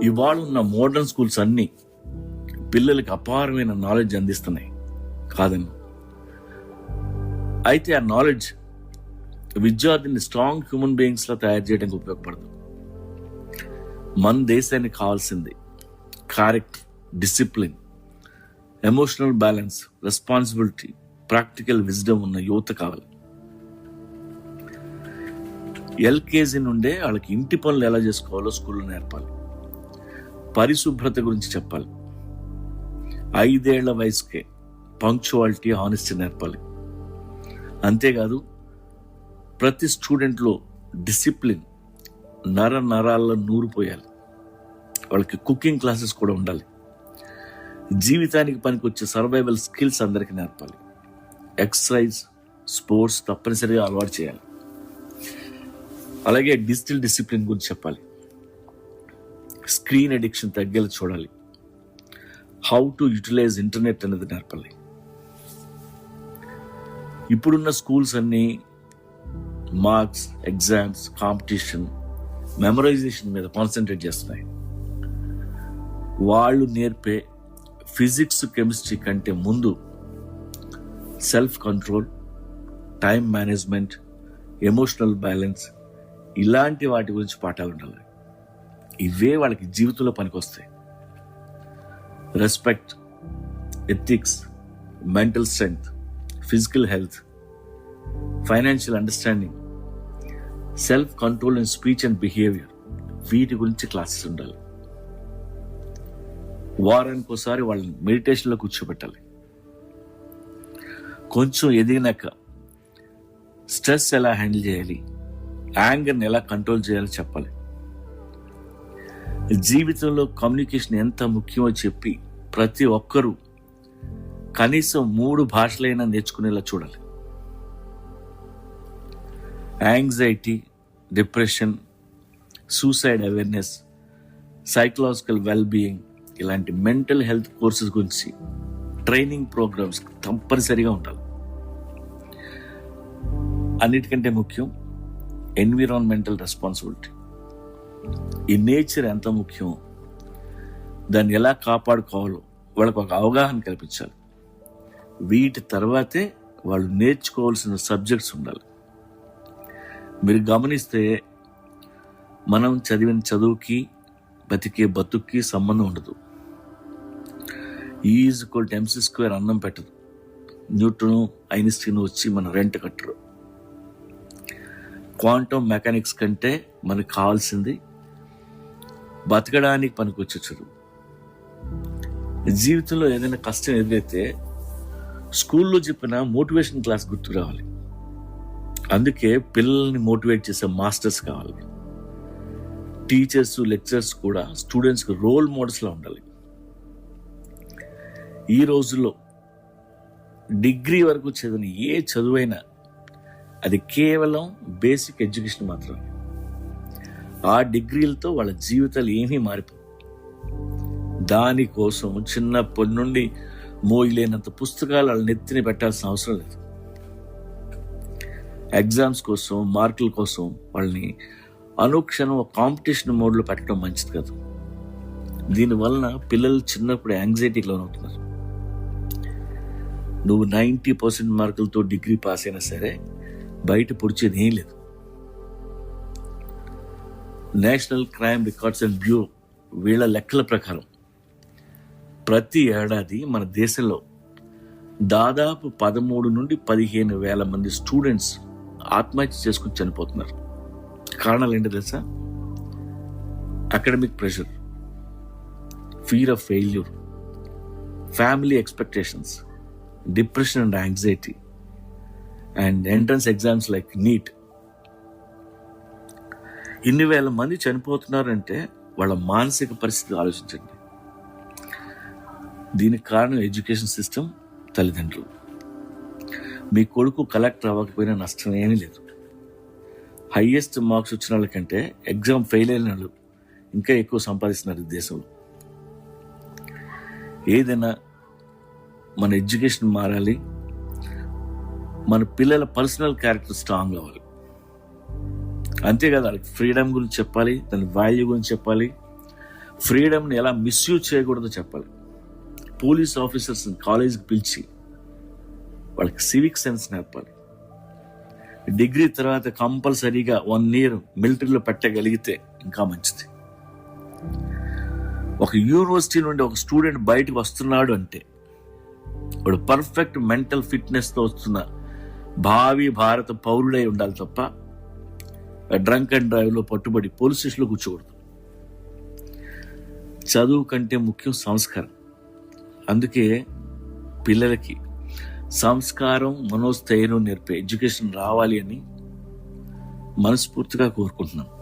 ఇవాళ ఉన్న modern schools అన్నీ పిల్లలకి అపారమైన నాలెడ్జ్ అందిస్తున్నాయి కాదని. అయితే ఆ నాలెడ్జ్ విద్యార్థిని స్ట్రాంగ్ హ్యూమన్ బీయింగ్స్ లా తయారు చేయడానికి ఉపయోగపడదు. మన దేశానికి కావాల్సింది character, discipline, emotional balance, responsibility, practical wisdom ఉన్న యువత కావాలి. ఎల్కేజీ నుండే వాళ్ళకి ఇంటి పనులు ఎలా చేసుకోవాలో స్కూల్లో నేర్పాలి. పరిశుభ్రత గురించి చెప్పాలి. 5 ఏళ్ల వయసుకే పంక్చువాలిటీ, హానెస్టీ నేర్పాలి. అంతేకాదు ప్రతి స్టూడెంట్లో డిసిప్లిన్ నరాల్లో నూరిపోయాలి. వాళ్ళకి కుకింగ్ క్లాసెస్ కూడా ఉండాలి. జీవితానికి పనికొచ్చే సర్వైవల్ స్కిల్స్ అందరికీ నేర్పాలి. ఎక్సర్సైజ్, స్పోర్ట్స్ తప్పనిసరిగా అలవాటు చేయాలి. అలాగే డిజిటల్ డిసిప్లిన్ గురించి చెప్పాలి. స్క్రీన్ అడిక్షన్ తగ్గేలా చూడాలి. హౌ టు యూటిలైజ్ ఇంటర్నెట్ అనేది నేర్పాలి. ఇప్పుడున్న స్కూల్స్ అన్నీ మార్క్స్, ఎగ్జామ్స్, కాంపిటీషన్, మెమరైజేషన్ మీద కాన్సన్ట్రేట్ చేస్తున్నాయి. వాళ్ళు నేర్పే ఫిజిక్స్, కెమిస్ట్రీ కంటే ముందు self control, time management, emotional balance ఇలాంటి వాటి గురించి పాఠాలు ఉండాలి. ఇవే వాళ్ళకి జీవితంలో పనికొస్తాయి. Respect, ethics, mental strength, physical health, financial understanding, self control in speech and behaviour వీటి గురించి క్లాసెస్ ఉండాలి. వారానికి ఒకసారి వాళ్ళని మెడిటేషన్లో కూర్చోబెట్టాలి. కొంచెం ఎదిగినాక స్ట్రెస్ ఎలా హ్యాండిల్ చేయాలి, యాంగర్ని ఎలా కంట్రోల్ చేయాలో చెప్పాలి. జీవితంలో కమ్యూనికేషన్ ఎంత ముఖ్యమో చెప్పి ప్రతి ఒక్కరూ కనీసం 3 భాషలైనా నేర్చుకునేలా చూడాలి. Anxiety, depression, suicide awareness, psychological wellbeing ఇలాంటి మెంటల్ హెల్త్ కోర్సెస్ గురించి ట్రైనింగ్ ప్రోగ్రామ్స్ తప్పనిసరిగా ఉండాలి. అన్నిటికంటే ముఖ్యం ఎన్విరాన్మెంటల్ రెస్పాన్సిబిలిటీ. ఈ నేచర్ ఎంత ముఖ్యం, దాన్ని ఎలా కాపాడుకోవాలో వాళ్ళకు ఒక అవగాహన కల్పించాలి. వీటి తర్వాతే వాళ్ళు నేర్చుకోవాల్సిన సబ్జెక్ట్స్ ఉండాలి. మీరు గమనిస్తే మనం చదివిన చదువుకి బతికే బతుక్కి సంబంధం ఉండదు. E=mc² అన్నం పెట్టదు. న్యూటన్, ఐన్స్టీన్ వచ్చి మన రెంట్ కట్టరు. క్వాంటమ్ మెకానిక్స్ కంటే మనకు కావాల్సింది బతకడానికి పనికొచ్చే చదువు. జీవితంలో ఏదైనా కష్టం ఎదురైతే స్కూల్లో చెప్పిన మోటివేషన్ క్లాస్ గుర్తు రావాలి. అందుకే పిల్లల్ని మోటివేట్ చేసే మాస్టర్స్ కావాలి. టీచర్స్, లెక్చరర్స్ కూడా స్టూడెంట్స్కి రోల్ మోడల్స్లా ఉండాలి. ఈ రోజుల్లో డిగ్రీ వరకు చదివిన ఏ చదువైనా అది కేవలం బేసిక్ ఎడ్యుకేషన్ మాత్రమే. ఆ డిగ్రీలతో వాళ్ళ జీవితాలు ఏమీ మారిపోవు. దానికోసం చిన్నప్పటి నుండి మోయలేనంత పుస్తకాలు వాళ్ళ నెత్తిని పెట్టాల్సిన అవసరం లేదు. ఎగ్జామ్స్ కోసం, మార్కుల కోసం వాళ్ళని అనుక్షణం కాంపిటీషన్ మోడ్లో పెట్టడం మంచిది కాదు. దీనివలన పిల్లలు చిన్నప్పుడు యాంగ్జైటీకి లోనవుతున్నారు. నువ్వు 90% మార్కులతో డిగ్రీ పాస్ అయినా సరే బయట పొడిచేది ఏం లేదు. National crime records and bureau వీళ్ళ లెక్కల ప్రకారం ప్రతి ఏడాది మన దేశంలో దాదాపు 13 నుండి 15 వేల మంది స్టూడెంట్స్ ఆత్మహత్య చేసుకుని చనిపోతున్నారు. కారణాలు ఏంటో తెలుసా? Academic pressure, fear of failure, family expectations, depression and anxiety and entrance exams like NEET. ఇన్ని వేల మంది చనిపోతున్నారంటే వాళ్ళ మానసిక పరిస్థితి ఆలోచించండి. దీనికి కారణం ఎడ్యుకేషన్ సిస్టమ్, తల్లిదండ్రులు. మీ కొడుకు కలెక్టర్ అవ్వకపోయినా నష్టం ఏమీ లేదు. హైయెస్ట్ మార్క్స్ వచ్చిన వాళ్ళకంటే ఎగ్జామ్ ఫెయిల్ అయిన వాళ్ళు ఇంకా ఎక్కువ సంపాదిస్తున్నారు ఈ దేశంలో. ఏదైనా మన ఎడ్యుకేషన్ మారాలి. మన పిల్లల పర్సనల్ క్యారెక్టర్ స్ట్రాంగ్ అవ్వాలి. అంతేకాదు వాళ్ళకి ఫ్రీడమ్ గురించి చెప్పాలి, దాని వాల్యూ గురించి చెప్పాలి, ఫ్రీడమ్ని ఎలా మిస్యూజ్ చేయకూడదో చెప్పాలి. పోలీస్ ఆఫీసర్స్ని కాలేజీకి పిలిచి వాళ్ళకి సివిక్ సెన్స్ నేర్పాలి. డిగ్రీ తర్వాత కంపల్సరీగా 1 year మిలిటరీలో పెట్టగలిగితే ఇంకా మంచిది. ఒక యూనివర్సిటీ నుండి ఒక స్టూడెంట్ బయటకు వస్తున్నాడు అంటే వాడు పర్ఫెక్ట్ మెంటల్ ఫిట్నెస్తో వస్తున్న భావి భారత పౌరుడై ఉండాలి తప్ప డ్రంక్ అండ్ డ్రైవ్లో పట్టుబడి పోలీస్ స్టేషన్లో కూర్చోకూడదు. చదువు కంటే ముఖ్యం సంస్కారం. అందుకే పిల్లలకి సంస్కారం, మనోస్థైర్యం నేర్పే ఎడ్యుకేషన్ రావాలి అని మనస్ఫూర్తిగా కోరుకుంటున్నాను.